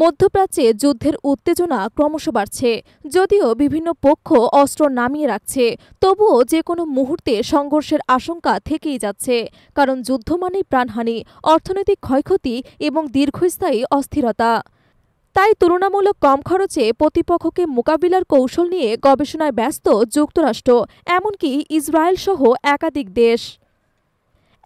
মধ্যপ্রাচ্যে যুদ্ধের উত্তেজনা ক্রমশ বাড়ছে। যদিও বিভিন্ন পক্ষ অস্ত্র নামিয়ে রাখছে, তবুও যে কোনো মুহূর্তে সংঘর্ষের আশঙ্কা থেকেই যাচ্ছে। কারণ যুদ্ধ মানেই প্রাণহানি, অর্থনৈতিক ক্ষয়ক্ষতি এবং দীর্ঘস্থায়ী অস্থিরতা। তাই তুলনামূলক কম খরচে প্রতিপক্ষকে মোকাবিলার কৌশল নিয়ে গবেষণায় ব্যস্ত যুক্তরাষ্ট্র, এমনকি ইসরায়েল সহ একাধিক দেশ।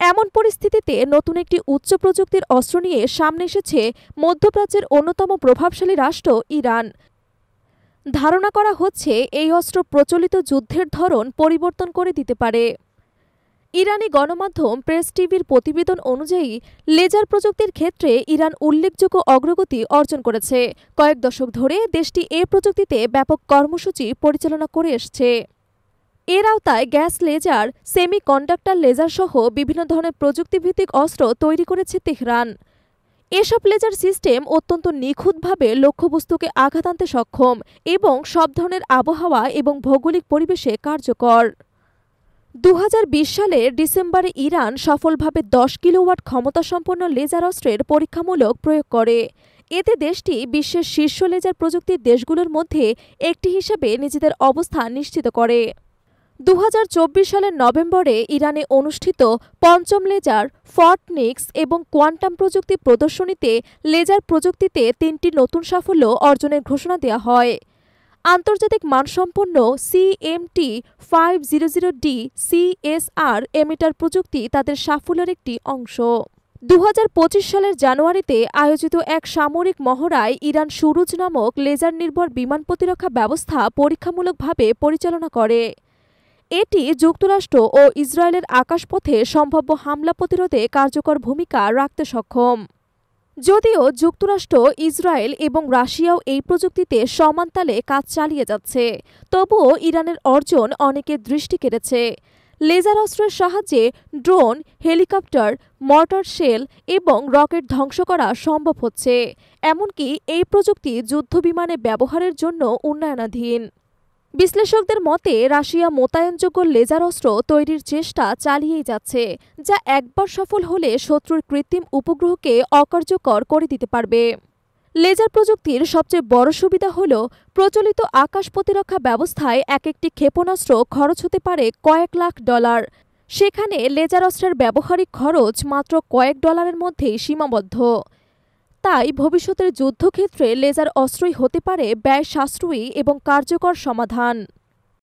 এমন পরিস্থিতিতে নতুন একটি উচ্চ প্রযুক্তির অস্ত্র নিয়ে সামনে এসেছে মধ্যপ্রাচ্যের অন্যতম প্রভাবশালী রাষ্ট্র ইরান। ধারণা করা হচ্ছে এই অস্ত্র প্রচলিত যুদ্ধের ধরন পরিবর্তন করে দিতে পারে। ইরানি গণমাধ্যম প্রেস টিভির প্রতিবেদন অনুযায়ী লেজার প্রযুক্তির ক্ষেত্রে ইরান উল্লেখযোগ্য অগ্রগতি অর্জন করেছে। কয়েক দশক ধরে দেশটি এ প্রযুক্তিতে ব্যাপক কর্মসূচি পরিচালনা করে আসছে। এর আওতায় gas laser, semiconductor laser সহ বিভিন্ন ধরনের প্রযুক্তিভিত্তিক অস্ত্র তৈরি করেছে তেহরান। এসব লেজার সিস্টেম অত্যন্ত নিখুঁতভাবে লক্ষ্যবস্তুকে আঘাত আনতে সক্ষম এবং সব ধরনের আবহাওয়া এবং ভৌগোলিক পরিবেশে কার্যকর। 2020 সালের ডিসেম্বরে ইরান সফলভাবে 10 কিলোওয়াট ক্ষমতাসম্পন্ন লেজার অস্ত্রের পরীক্ষামূলক প্রয়োগ করে। এতে দেশটি বিশ্বের শীর্ষ লেজার প্রযুক্তির দেশগুলোর মধ্যে একটি হিসেবে নিজেদের অবস্থান নিশ্চিত করে। 2024 সালের নভেম্বরে ইরানে অনুষ্ঠিত পঞ্চম লেজার, ফর্টনিক্স এবং কোয়ান্টাম প্রযুক্তি প্রদর্শনীতে লেজার প্রযুক্তিতে 3টি নতুন সাফল্য অর্জনের ঘোষণা দেওয়া হয়। আন্তর্জাতিক মানসম্পন্ন CMT-500D CSR এমিটার প্রযুক্তি তাদের সাফল্যের একটি অংশ। 2025 সালের জানুয়ারিতে আয়োজিত এক সামরিক মহড়ায় ইরান সুরুজ নামক লেজার নির্ভর বিমান প্রতিরক্ষা ব্যবস্থা পরীক্ষামূলকভাবে পরিচালনা করে। এটি যুক্তরাষ্ট্র ও ইসরায়েলের আকাশপথে সম্ভাব্য হামলা প্রতিরোধে কার্যকর ভূমিকা রাখতে সক্ষম। যদিও যুক্তরাষ্ট্র, ইসরায়েল এবং রাশিয়াও এই প্রযুক্তিতে সমান তালে কাজ চালিয়ে যাচ্ছে, তবুও ইরানের অর্জন অনেকের দৃষ্টি কেড়েছে। লেজার অস্ত্রের সাহায্যে ড্রোন, হেলিকপ্টার, মর্টার শেল এবং রকেট ধ্বংস করা সম্ভব হচ্ছে। এমনকি এই প্রযুক্তি যুদ্ধবিমানে ব্যবহারের জন্য উন্নয়নাধীন। বিশ্লেষকদের মতে রাশিয়া মোতায়েনযোগ্য লেজার অস্ত্র তৈরির চেষ্টা চালিয়েই যাচ্ছে, যা একবার সফল হলে শত্রুর কৃত্রিম উপগ্রহকে অকার্যকর করে দিতে পারবে। লেজার প্রযুক্তির সবচেয়ে বড় সুবিধা হল প্রচলিত আকাশ প্রতিরক্ষা ব্যবস্থায় এক একটি ক্ষেপণাস্ত্র খরচ হতে পারে কয়েক লাখ ডলার। সেখানে লেজার অস্ত্রের ব্যবহারিক খরচ মাত্র কয়েক ডলারের মধ্যেই সীমাবদ্ধ। তাই ভবিষ্যতের যুদ্ধক্ষেত্রে লেজার অস্ত্রই হতে পারে ব্যয় সাশ্রয়ী এবং কার্যকর সমাধান।